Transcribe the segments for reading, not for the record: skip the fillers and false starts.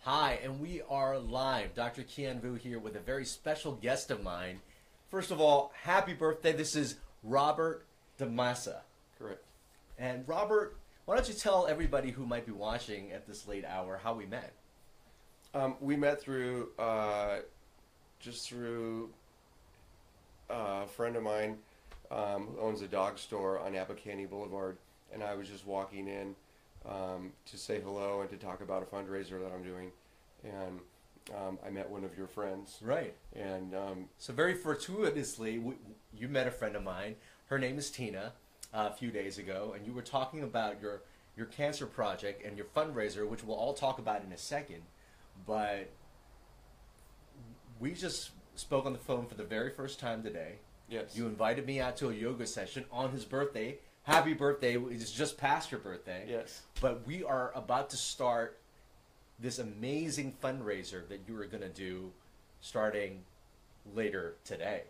Hi, and we are live. Dr. Kian Vu here with a very special guest of mine. First of all, happy birthday. This is Robert DeMassa. Correct. And Robert, why don't you tell everybody who might be watching at this late hour how we met? We met through just through a friend of mine who owns a dog store on Abbot Boulevard, and I was just walking in to say hello and to talk about a fundraiser that I'm doing, and I met one of your friends. Right. And So very fortuitously, you met a friend of mine. Her name is Tina. A few days ago, and you were talking about your cancer project and your fundraiser, which we'll all talk about in a second. But we just spoke on the phone for the very first time today. yes, You invited me out to a yoga session on his birthday. Happy birthday. It's just past your birthday. yes, But we are about to start this amazing fundraiser that you are going to do starting later today.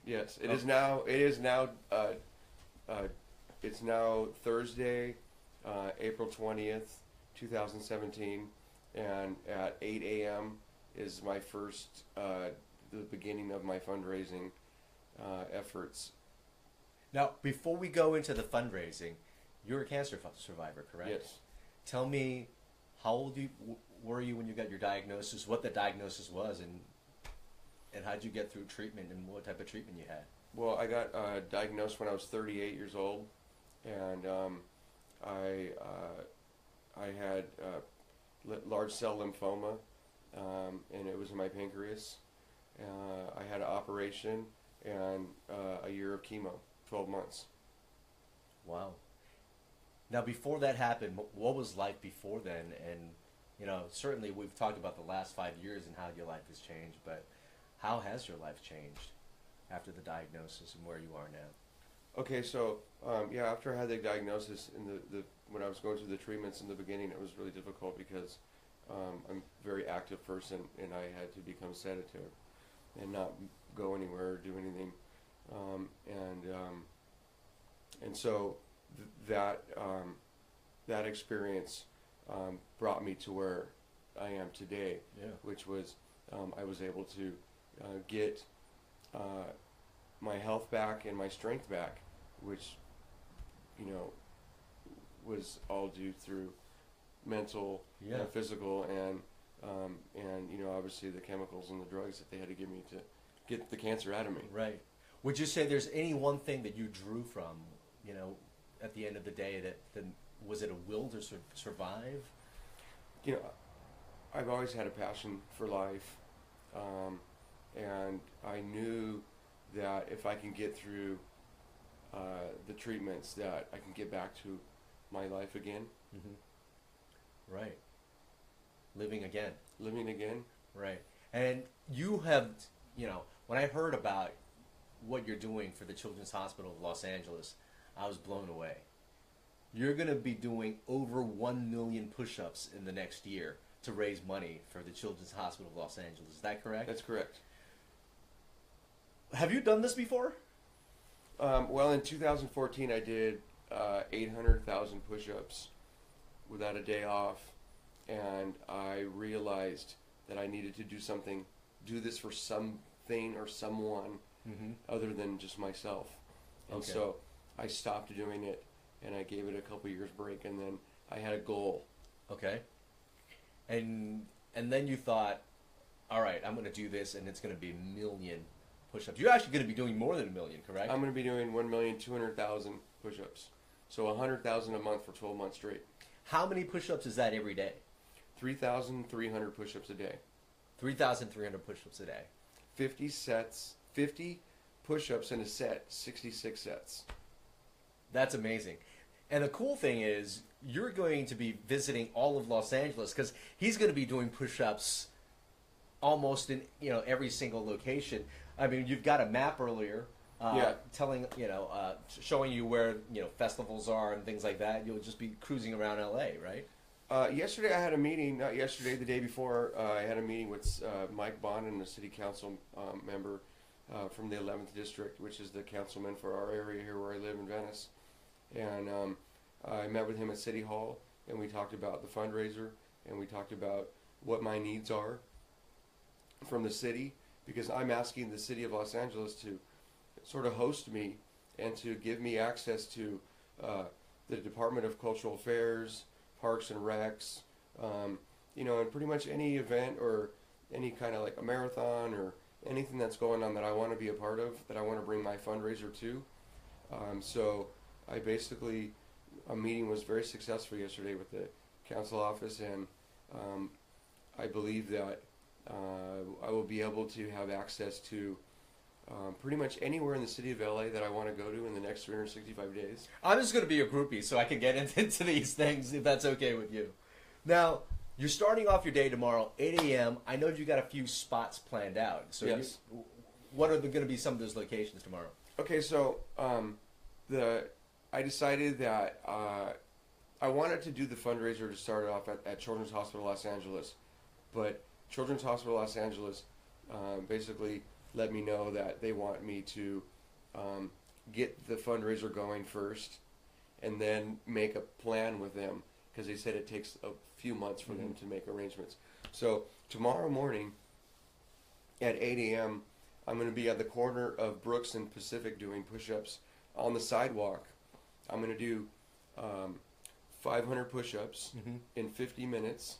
yes. It Oh. is now. It is now. It's now Thursday, April 20th, 2017, and at 8 a.m. is my first, the beginning of my fundraising efforts. Now, before we go into the fundraising, you're a cancer survivor, correct? Yes. Tell me, how old were you when you got your diagnosis? What the diagnosis was, and how'd you get through treatment, and what type of treatment you had? Well, I got diagnosed when I was 38 years old, and I had large cell lymphoma, and it was in my pancreas. I had an operation and a year of chemo, 12 months. Wow. Now, before that happened, what was life before then? And certainly we've talked about the last 5 years and how your life has changed, but how has your life changed after the diagnosis and where you are now? Okay, so after I had the diagnosis and the when I was going through the treatments in the beginning, it was really difficult because I'm a very active person, and I had to become sedative and not go anywhere or do anything, and so that experience brought me to where I am today, Yeah. which was I was able to get my health back and my strength back, which was all due through mental Yeah. and physical and obviously the chemicals and the drugs that they had to give me to get the cancer out of me. Right. Would you say there's any one thing that you drew from, at the end of the day that was it a will to survive? You know, I've always had a passion for life, and I knew that if I can get through the treatments, that I can get back to my life again, Right. Living again. living again. Right. And you have, when I heard about what you're doing for the Children's Hospital of Los Angeles, I was blown away. You're going to be doing over 1 million push-ups in the next year to raise money for the Children's Hospital of Los Angeles. Is that correct? That's correct. Have you done this before? Well, in 2014, I did 800,000 push-ups without a day off, and I realized that I needed to do this for something or someone other than just myself. And Okay. so I stopped doing it, and I gave it a couple years break, and then I had a goal. Okay. And then you thought, all right, I'm going to do this, and it's going to be 1 million push-ups. You're actually going to be doing more than 1 million, correct? I'm going to be doing 1,200,000 push-ups, so 100,000 a month for 12 months straight. How many push-ups is that every day? 3,300 push-ups a day. 3,300 push-ups a day. 50 sets, 50 push-ups in a set, 66 sets. That's amazing. And the cool thing is, you're going to be visiting all of Los Angeles because he's going to be doing push-ups almost in every single location. I mean, you've got a map earlier, telling showing you where festivals are and things like that. You'll just be cruising around LA, right? Yesterday I had a meeting, not yesterday, the day before, I had a meeting with Mike Bonin, a city council member from the 11th District, which is the councilman for our area here where I live in Venice. And I met with him at City Hall, and we talked about the fundraiser, and we talked about what my needs are from the city, because I'm asking the city of Los Angeles to sort of host me and to give me access to the Department of Cultural Affairs, Parks and Recs, and pretty much any event or any kind of like a marathon or anything that's going on that I want to be a part of, that I want to bring my fundraiser to. So I basically, a meeting was very successful yesterday with the council office, and I believe that I will be able to have access to pretty much anywhere in the city of LA that I want to go to in the next 365 days. I'm just going to be a groupie so I can get into these things if that's okay with you. Now, you're starting off your day tomorrow, 8 a.m. I know you got a few spots planned out. So yes. What are going to be some of those locations tomorrow? Okay, so I decided that I wanted to do the fundraiser to start off at Children's Hospital Los Angeles, but Children's Hospital Los Angeles basically let me know that they want me to get the fundraiser going first and then make a plan with them, because they said it takes a few months for them to make arrangements. So tomorrow morning at 8 a.m., I'm going to be at the corner of Brooks and Pacific doing push-ups on the sidewalk. I'm going to do 500 push-ups in 50 minutes,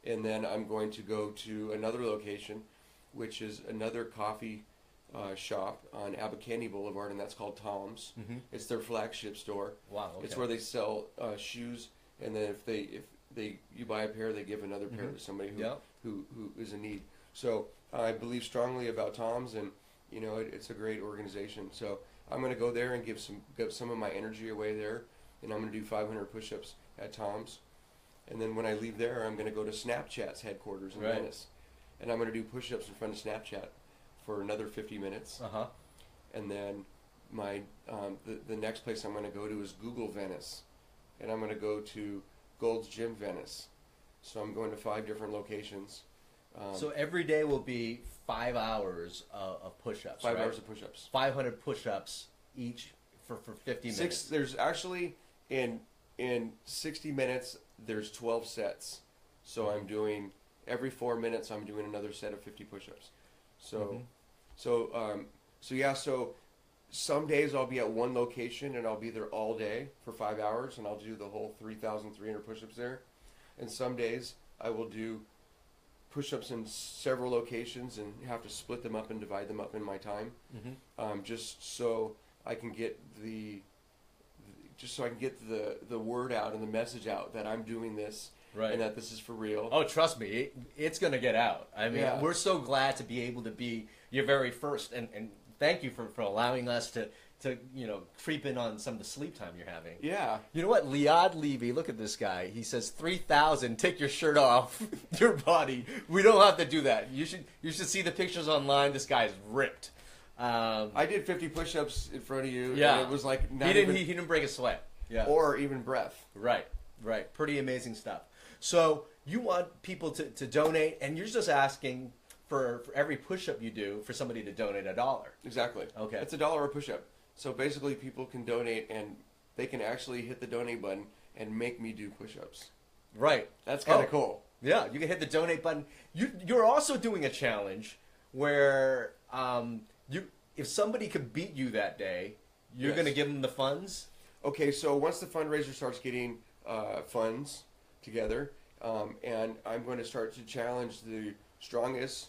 and then I'm going to go to another location, which is another coffee shop on Abercrombie Boulevard, and that's called Tom's. It's their flagship store. Wow, okay. It's where they sell shoes, and then if you buy a pair, they give another pair to somebody who is in need. So I believe strongly about Tom's, and it's a great organization. So I'm going to go there and give some of my energy away there, and I'm going to do 500 push-ups at Tom's. And then when I leave there, I'm going to go to Snapchat's headquarters in Venice, and I'm going to do push-ups in front of Snapchat for another 50 minutes. And then the next place I'm going to go to is Google Venice, and I'm going to go to Gold's Gym Venice. So I'm going to 5 different locations. So every day will be 5 hours of push-ups. 5 hours of push-ups. 500 push-ups each for 50 minutes. There's actually in 60 minutes there's 12 sets. So I'm doing every 4 minutes I'm doing another set of 50 push-ups. So some days I'll be at one location and I'll be there all day for 5 hours, and I'll do the whole 3,300 push-ups there. And some days I will do push-ups in several locations and have to split them up and divide them up in my time, just so I can get the word out and the message out that I'm doing this, and that this is for real. Oh, trust me, it's going to get out. I mean, we're so glad to be able to be your very first, and thank you for allowing us to creep in on some of the sleep time you're having. Yeah. You know what? Liad Levy, look at this guy. He says 3,000. Take your shirt off your body. We don't have to do that. You should see the pictures online. This guy's ripped. I did 50 push-ups in front of you. Yeah. And it was like he didn't break a sweat. Yeah. Or even breath. Right. Pretty amazing stuff. So you want people to donate, and you're just asking for every push-up you do for somebody to donate $1. Exactly. Okay. It's $1 a push-up. So basically people can donate, and they can actually hit the donate button and make me do push-ups. Right. That's kind of cool. Yeah, you can hit the donate button. You're also doing a challenge where if somebody could beat you that day, you're going to give them the funds? Okay, so once the fundraiser starts getting funds together, and I'm going to start to challenge the strongest,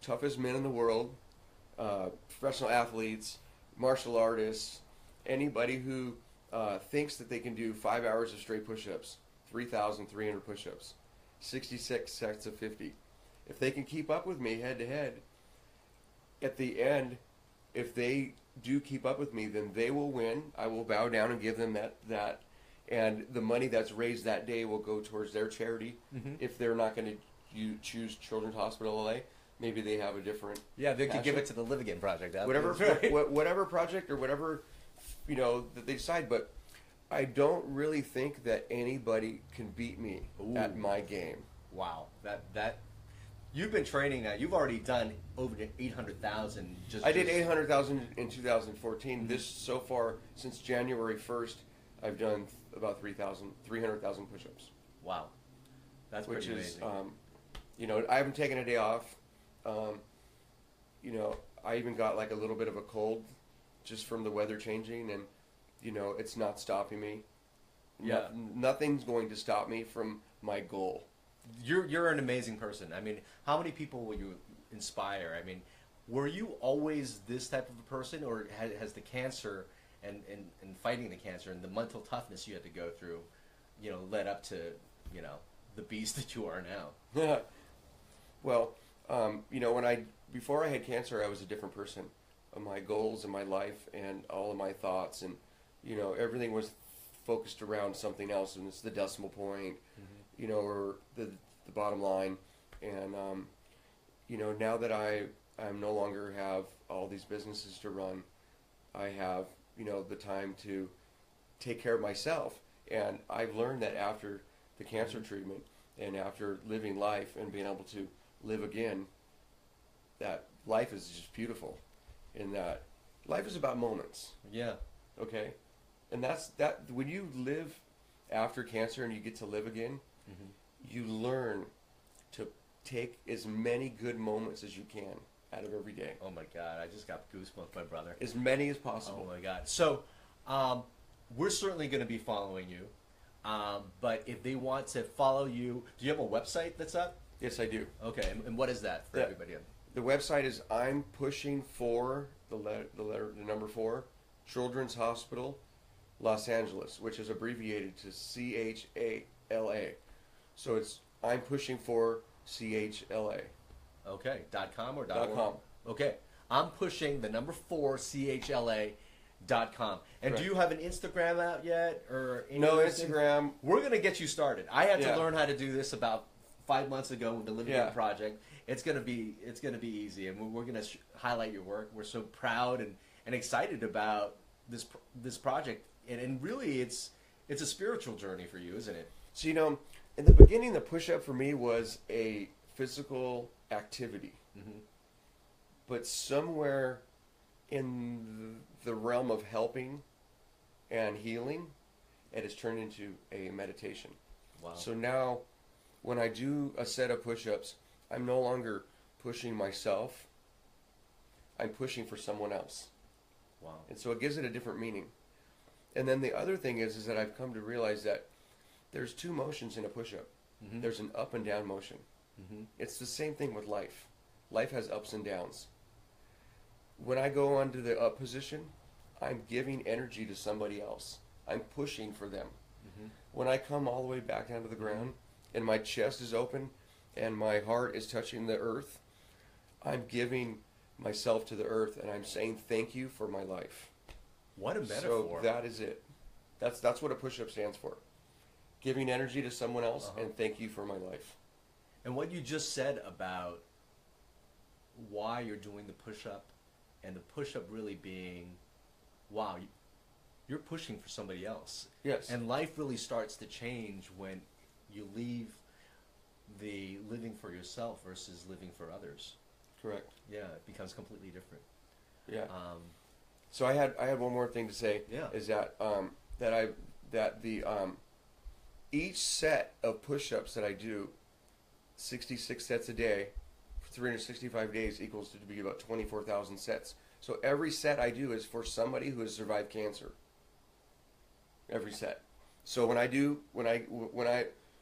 toughest men in the world, professional athletes, martial artists, anybody who thinks that they can do 5 hours of straight push-ups, 3,300 push-ups, 66 sets of 50. If they can keep up with me head-to-head, at the end, if they do keep up with me, then they will win. I will bow down and give them that. And the money that's raised that day will go towards their charity. If they're not going to choose Children's Hospital LA, maybe they have a different they could give it to the Live Again Project. Whatever project or whatever, that they decide. But I don't really think that anybody can beat me at my game. Wow. That you've been training now. You've already done over 800,000. I did 800,000 in 2014. This so far since January 1st, I've done about 300,000 push-ups. Wow, that's pretty amazing. You know, I haven't taken a day off. You know, I even got like a little bit of a cold just from the weather changing, and you know, it's not stopping me. Yeah. Nothing's going to stop me from my goal. You're an amazing person. I mean, how many people will you inspire? I mean, were you always this type of a person, or has the cancer and fighting the cancer and the mental toughness you had to go through, you know, led up to, you know, the beast that you are now? Well, you know, before I had cancer, I was a different person. My goals and my life and all of my thoughts, and you know, everything was focused around something else, and it's the decimal point, you know, or the bottom line. And you know, now that I'm no longer have all these businesses to run, I have, you know, the time to take care of myself. And I've learned that after the cancer treatment and after living life and being able to live again, that life is just beautiful, and that life is about moments. Yeah. Okay, and that's when you live after cancer and you get to live again, you learn to take as many good moments as you can out of every day. Oh my God, I just got goosebumps, my brother. As many as possible. Oh my God. So, we're certainly going to be following you. But if they want to follow you, do you have a website that's up? Yes, I do. Okay, and what is that for Yeah. everybody? The website is I'm pushing for the number 4 Children's Hospital, Los Angeles, which is abbreviated to CHALA. So it's I'm pushing for CHLA. Okay, .com or .com. .org? Okay, I'm pushing the number 4 CHLA.com. And do Correct. you have an Instagram out yet, or any No other thing? Instagram. We're gonna get you started. I had to Yeah. learn how to do this about 5 months ago with the Living Yeah. Room Project. It's gonna be easy, and we're gonna highlight your work. We're so proud and excited about this project, and really it's a spiritual journey for you, isn't it? So, you know, in the beginning, the push-up for me was a physical activity. But somewhere in the realm of helping and healing, it has turned into a meditation. Wow. So now, when I do a set of push-ups, I'm no longer pushing myself. I'm pushing for someone else. Wow. And so it gives it a different meaning. And then the other thing is that I've come to realize that there's 2 motions in a push-up. There's an up and down motion. It's the same thing with life. Life has ups and downs. When I go onto the up position, I'm giving energy to somebody else. I'm pushing for them. When I come all the way back down to the ground and my chest is open and my heart is touching the earth, I'm giving myself to the earth and I'm saying thank you for my life. What a metaphor. So that is it. That's what a push-up stands for. Giving energy to someone else and thank you for my life. And what you just said about why you're doing the push-up, and the push-up really being, wow, you're pushing for somebody else. Yes. And life really starts to change when you leave the living for yourself versus living for others. Correct. Yeah, it becomes completely different. Yeah. So I had one more thing to say. Yeah. Is that each set of push-ups that I do, 66 sets a day, for 365 days equals to be about 24,000 sets. So every set I do is for somebody who has survived cancer. Every set. So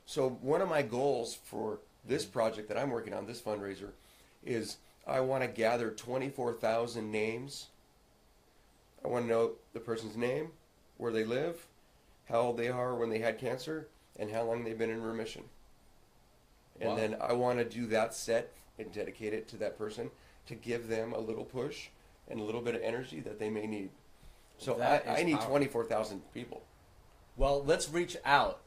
so one of my goals for this project that I'm working on, this fundraiser, is I want to gather 24,000 names. I want to know the person's name, where they live, how old they are when they had cancer, and how long they've been in remission. And Wow. then I want to do that set and dedicate it to that person to give them a little push and a little bit of energy that they may need. So That I is need powerful. 24,000 people. Well, let's reach out.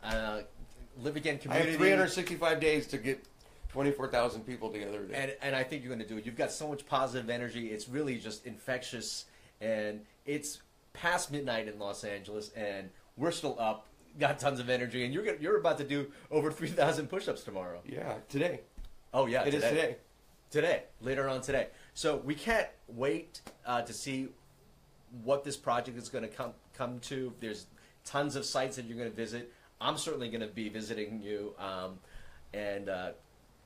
Live Again I community. have 365 days to get 24,000 people together. And I think you're going to do it. You've got so much positive energy. It's really just infectious. And it's past midnight in Los Angeles, and we're still up, got tons of energy. And you're about to do over 3,000 push-ups tomorrow. Yeah, today. Oh, yeah. It is today. Today. Later on today. So we can't wait to see what this project is going to come to. There's tons of sites that you're going to visit. I'm certainly going to be visiting you and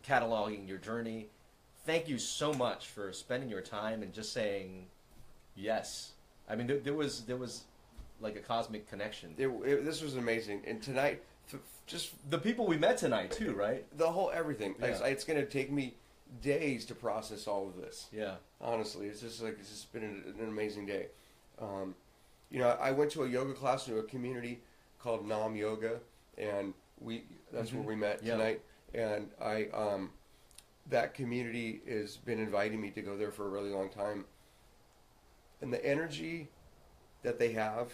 cataloging your journey. Thank you so much for spending your time and just saying yes. I mean, there was like a cosmic connection. This was amazing, and tonight, just The people we met tonight too, right? the whole everything. Yeah. It's going to take me days to process all of this. Yeah. Honestly, it's just been an amazing day. You know, I went to a yoga class in a community called Nam Yoga, and that's where we met Yeah. tonight. And that community has been inviting me to go there for a really long time. And the energy that they have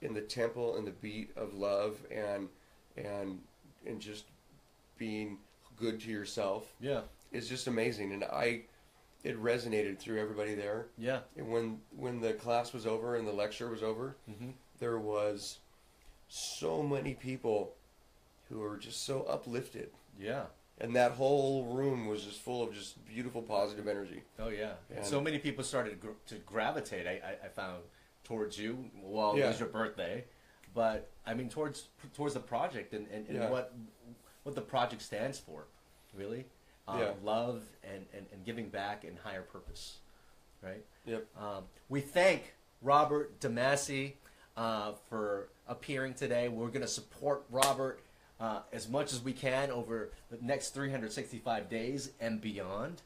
in the temple and the beat of love and just being good to yourself Yeah. is just amazing. And it resonated through everybody there. Yeah. And when the class was over and the lecture was over, Mm-hmm. there was so many people who were just so uplifted. Yeah. And that whole room was just full of just beautiful, positive energy. Oh yeah. And- So many people started to gravitate. I found towards you. Well, it Yeah. was your birthday, but I mean towards the project and Yeah. what the project stands for, really. Yeah. Love and giving back and higher purpose, right? Yep. We thank Robert Damassi for appearing today. We're going to support Robert as much as we can over the next 365 days and beyond.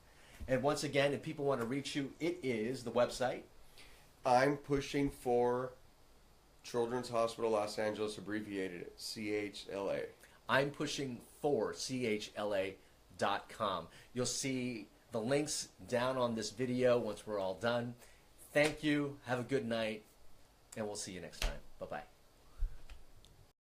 And once again, if people want to reach you, it is the website. I'm pushing for Children's Hospital Los Angeles, abbreviated CHLA. I'm pushing for CHLA.com. You'll see the links down on this video once we're all done. Thank you. Have a good night. And we'll see you next time. Bye-bye.